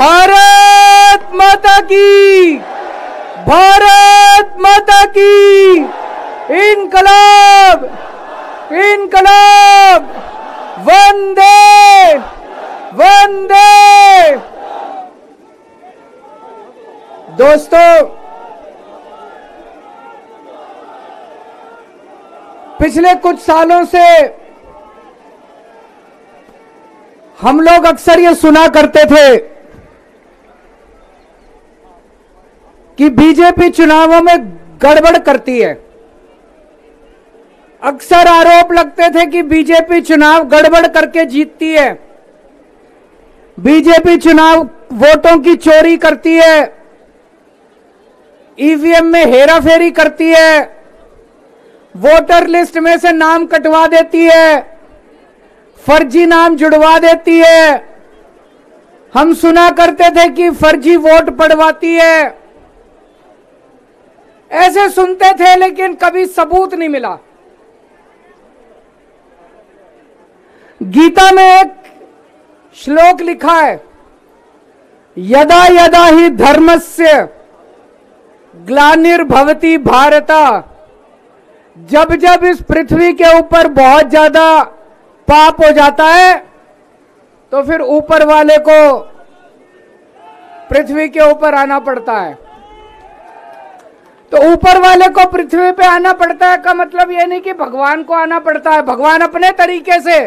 भारत माता की, भारत माता की। इनकलाब, इनकलाब, वंदे वंदे। दोस्तों, पिछले कुछ सालों से हम लोग अक्सर ये सुना करते थे कि बीजेपी चुनावों में गड़बड़ करती है। अक्सर आरोप लगते थे कि बीजेपी चुनाव गड़बड़ करके जीतती है, बीजेपी चुनाव वोटों की चोरी करती है, ईवीएम में हेराफेरी करती है, वोटर लिस्ट में से नाम कटवा देती है, फर्जी नाम जुड़वा देती है। हम सुना करते थे कि फर्जी वोट पड़वाती है। ऐसे सुनते थे, लेकिन कभी सबूत नहीं मिला। गीता में एक श्लोक लिखा है, यदा यदा ही धर्मस्य ग्लानिर्भवति भारता। जब जब इस पृथ्वी के ऊपर बहुत ज्यादा पाप हो जाता है, तो फिर ऊपर वाले को पृथ्वी के ऊपर आना पड़ता है। तो ऊपर वाले को पृथ्वी पे आना पड़ता है का मतलब यह नहीं कि भगवान को आना पड़ता है। भगवान अपने तरीके से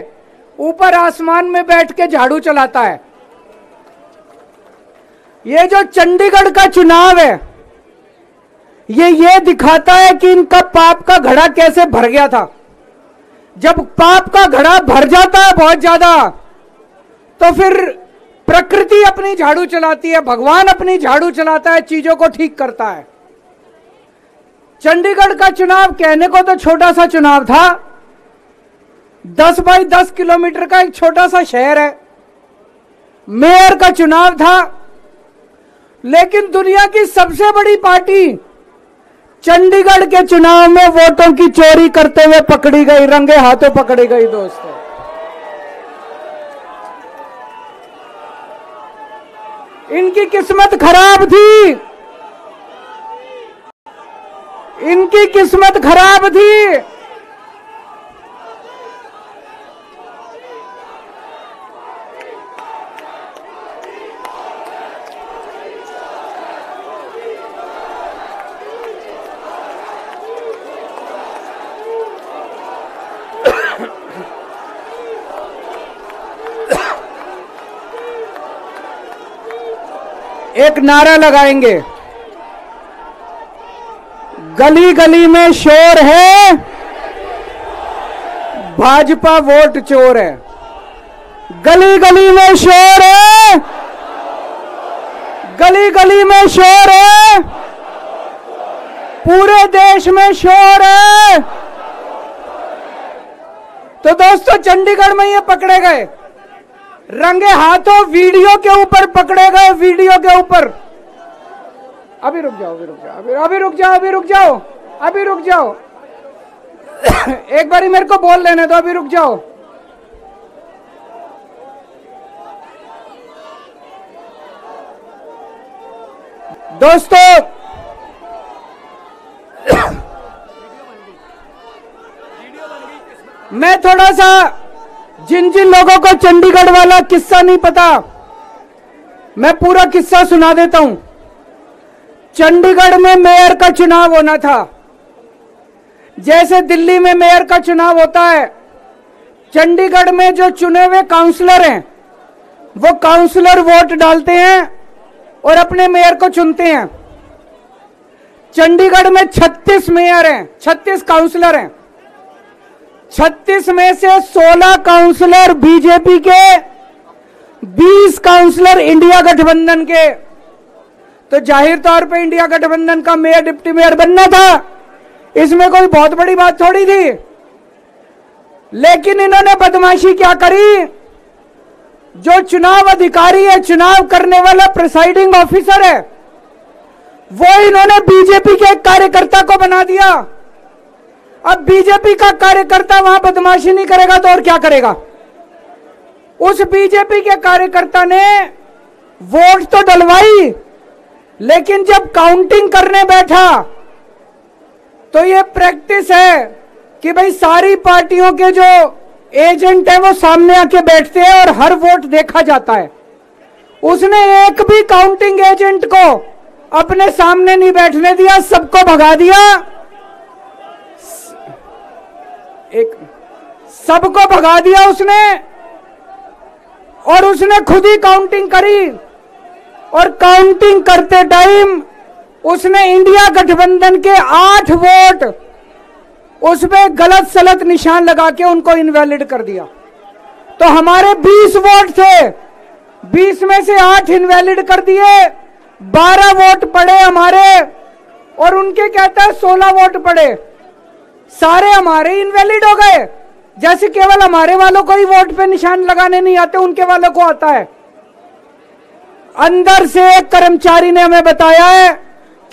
ऊपर आसमान में बैठ के झाड़ू चलाता है। ये जो चंडीगढ़ का चुनाव है, ये दिखाता है कि इनका पाप का घड़ा कैसे भर गया था। जब पाप का घड़ा भर जाता है बहुत ज्यादा, तो फिर प्रकृति अपनी झाड़ू चलाती है, भगवान अपनी झाड़ू चलाता है, चीजों को ठीक करता है। चंडीगढ़ का चुनाव कहने को तो छोटा सा चुनाव था, 10 बाई 10 किलोमीटर का एक छोटा सा शहर है, मेयर का चुनाव था। लेकिन दुनिया की सबसे बड़ी पार्टी चंडीगढ़ के चुनाव में वोटों की चोरी करते हुए पकड़ी गई, रंगे हाथों पकड़ी गई। दोस्तों, इनकी किस्मत खराब थी, इनकी किस्मत खराब थी। एक नारा लगाएंगे, गली गली में शोर है, भाजपा वोट चोर है। गली गली में शोर है, गली गली में शोर है, पूरे देश में शोर है। तो दोस्तों, चंडीगढ़ में ये पकड़े गए, रंगे हाथों वीडियो के ऊपर पकड़े गए, वीडियो के ऊपर। अभी रुक जाओ, अभी रुक जाओ, अभी रुक जाओ, अभी रुक जाओ, अभी रुक जाओ। एक बारी मेरे को बोल लेने दो, अभी रुक जाओ। दोस्तों, मैं थोड़ा सा जिन जिन लोगों को चंडीगढ़ वाला किस्सा नहीं पता, मैं पूरा किस्सा सुना देता हूं। चंडीगढ़ में मेयर का चुनाव होना था, जैसे दिल्ली में मेयर का चुनाव होता है। चंडीगढ़ में जो चुने हुए काउंसलर हैं, वो काउंसलर वोट डालते हैं और अपने मेयर को चुनते हैं। चंडीगढ़ में 36 मेयर हैं, 36 काउंसलर हैं। 36 में से 16 काउंसलर बीजेपी के, 20 काउंसलर इंडिया गठबंधन के। तो जाहिर तौर पे इंडिया गठबंधन का मेयर डिप्टी मेयर बनना था, इसमें कोई बहुत बड़ी बात थोड़ी थी। लेकिन इन्होंने बदमाशी क्या करी, जो चुनाव अधिकारी है, चुनाव करने वाला प्रिसाइडिंग ऑफिसर है, वो इन्होंने बीजेपी के एक कार्यकर्ता को बना दिया। अब बीजेपी का कार्यकर्ता वहां बदमाशी नहीं करेगा तो और क्या करेगा। उस बीजेपी के कार्यकर्ता ने वोट तो डलवाई, लेकिन जब काउंटिंग करने बैठा तो ये प्रैक्टिस है कि भाई सारी पार्टियों के जो एजेंट है वो सामने आके बैठते हैं और हर वोट देखा जाता है। उसने एक भी काउंटिंग एजेंट को अपने सामने नहीं बैठने दिया, सबको भगा दिया, सबको भगा दिया उसने, और उसने खुद ही काउंटिंग करी। और काउंटिंग करते टाइम उसने इंडिया गठबंधन के 8 वोट उसमें गलत सलत निशान लगा के उनको इनवैलिड कर दिया। तो हमारे 20 वोट थे, 20 में से 8 इनवैलिड कर दिए, 12 वोट पड़े हमारे, और उनके कहता है 16 वोट पड़े, सारे हमारे इनवैलिड हो गए। जैसे केवल हमारे वालों को ही वोट पे निशान लगाने नहीं आते, उनके वालों को आता है। अंदर से एक कर्मचारी ने हमें बताया है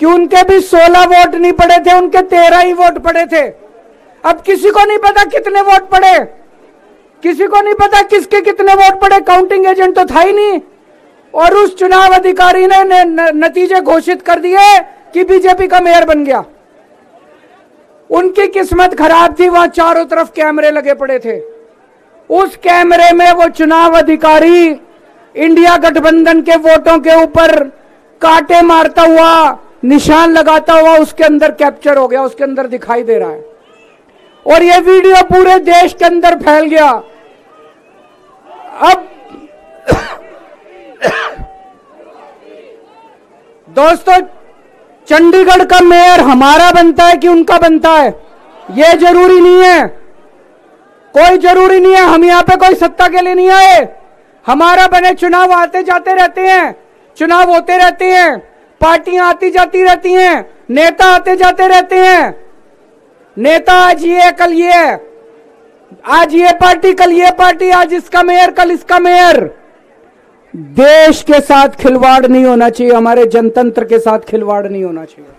कि उनके भी 16 वोट नहीं पड़े थे, उनके 13 ही वोट पड़े थे। अब किसी को नहीं पता कितने वोट पड़े, किसी को नहीं पता किसके कितने वोट पड़े, काउंटिंग एजेंट तो था ही नहीं। और उस चुनाव अधिकारी ने नतीजे घोषित कर दिए कि बीजेपी का मेयर बन गया। उनकी किस्मत खराब थी, वहां चारों तरफ कैमरे लगे पड़े थे। उस कैमरे में वो चुनाव अधिकारी इंडिया गठबंधन के वोटों के ऊपर कांटे मारता हुआ, निशान लगाता हुआ उसके अंदर कैप्चर हो गया, उसके अंदर दिखाई दे रहा है। और ये वीडियो पूरे देश के अंदर फैल गया। अब दोस्तों, चंडीगढ़ का मेयर हमारा बनता है कि उनका बनता है, ये जरूरी नहीं है, कोई जरूरी नहीं है। हम यहां पे कोई सत्ता के लिए नहीं आए, हमारा बने। चुनाव आते जाते रहते हैं, चुनाव होते रहते हैं, पार्टियां आती जाती रहती हैं, नेता आते जाते रहते हैं। नेता आज ये कल ये, आज ये पार्टी कल ये पार्टी, आज इसका मेयर कल इसका मेयर। देश के साथ खिलवाड़ नहीं होना चाहिए, हमारे जनतंत्र के साथ खिलवाड़ नहीं होना चाहिए।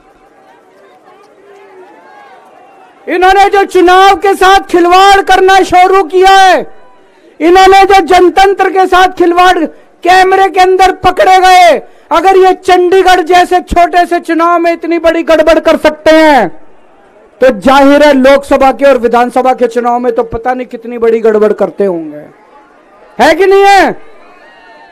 इन्होंने जो चुनाव के साथ खिलवाड़ करना शुरू किया है, इन्होंने जो जनतंत्र के साथ खिलवाड़, कैमरे के अंदर पकड़े गए। अगर ये चंडीगढ़ जैसे छोटे से चुनाव में इतनी बड़ी गड़बड़ कर सकते हैं, तो जाहिर है लोकसभा के और विधानसभा के चुनाव में तो पता नहीं कितनी बड़ी गड़बड़ करते होंगे, है कि नहीं है?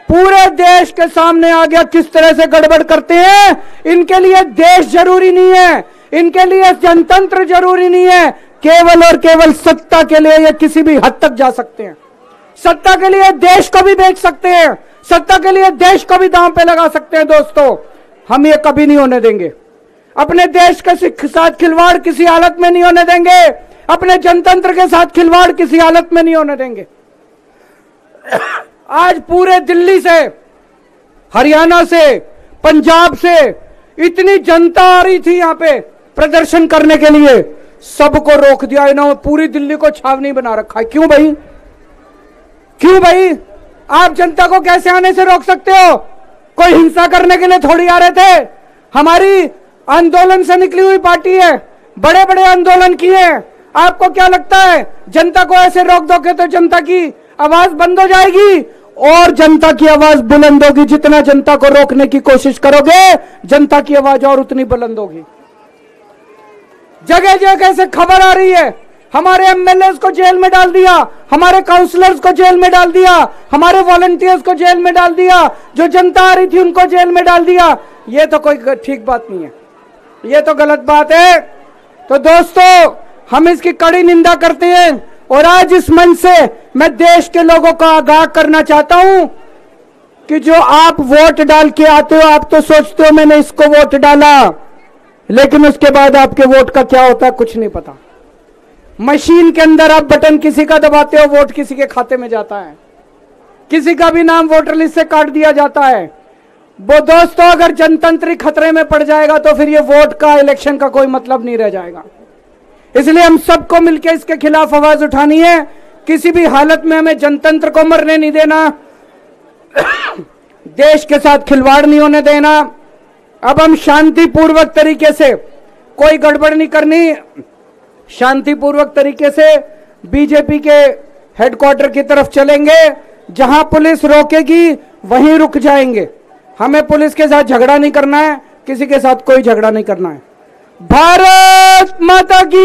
पूरे देश के सामने आ गया किस तरह से गड़बड़ करते हैं। इनके लिए देश जरूरी नहीं है, इनके लिए जनतंत्र जरूरी नहीं है, केवल और केवल सत्ता के लिए ये किसी भी हद तक जा सकते हैं। सत्ता के लिए देश को भी बेच सकते हैं, सत्ता के लिए देश को भी दांव पे लगा सकते हैं। दोस्तों, हम ये कभी नहीं होने देंगे। अपने देश के साथ खिलवाड़ किसी हालत में नहीं होने देंगे, अपने जनतंत्र के साथ खिलवाड़ किसी हालत में नहीं होने देंगे। आज पूरे दिल्ली से, हरियाणा से, पंजाब से इतनी जनता आ रही थी यहां पे प्रदर्शन करने के लिए, सबको रोक दिया इन्होंने। पूरी दिल्ली को छावनी बना रखा है। क्यों भाई, क्यों भाई? आप जनता को कैसे आने से रोक सकते हो? कोई हिंसा करने के लिए थोड़ी आ रहे थे। हमारी आंदोलन से निकली हुई पार्टी है, बड़े बड़े आंदोलन किए। आपको क्या लगता है जनता को ऐसे रोक दोगे तो जनता की आवाज बंद हो जाएगी? और जनता की आवाज बुलंद होगी। जितना जनता को रोकने की कोशिश करोगे, जनता की आवाज और उतनी बुलंद होगी। जगह जगह से खबर आ रही है, हमारे एमएलए को जेल में डाल दिया, हमारे काउंसलर्स को जेल में डाल दिया, हमारे वॉलंटियर्स को जेल में डाल दिया, जो जनता आ रही थी उनको जेल में डाल दिया। ये तो कोई ठीक बात नहीं है, ये तो गलत बात है। तो दोस्तों, हम इसकी कड़ी निंदा करते हैं। और आज इस मंच से मैं देश के लोगों को आगाह करना चाहता हूं कि जो आप वोट डाल के आते हो, आप तो सोचते हो मैंने इसको वोट डाला, लेकिन उसके बाद आपके वोट का क्या होता है कुछ नहीं पता। मशीन के अंदर आप बटन किसी का दबाते हो, वोट किसी के खाते में जाता है, किसी का भी नाम वोटर लिस्ट से काट दिया जाता है। वो दोस्तों, अगर जनतंत्र खतरे में पड़ जाएगा तो फिर ये वोट का, इलेक्शन का कोई मतलब नहीं रह जाएगा। इसलिए हम सबको मिलकर इसके खिलाफ आवाज उठानी है। किसी भी हालत में हमें जनतंत्र को मरने नहीं देना, देश के साथ खिलवाड़ नहीं होने देना। अब हम शांतिपूर्वक तरीके से, कोई गड़बड़ नहीं करनी, शांतिपूर्वक तरीके से बीजेपी के हेडक्वार्टर की तरफ चलेंगे। जहां पुलिस रोकेगी वहीं रुक जाएंगे। हमें पुलिस के साथ झगड़ा नहीं करना है, किसी के साथ कोई झगड़ा नहीं करना है। भारत माता की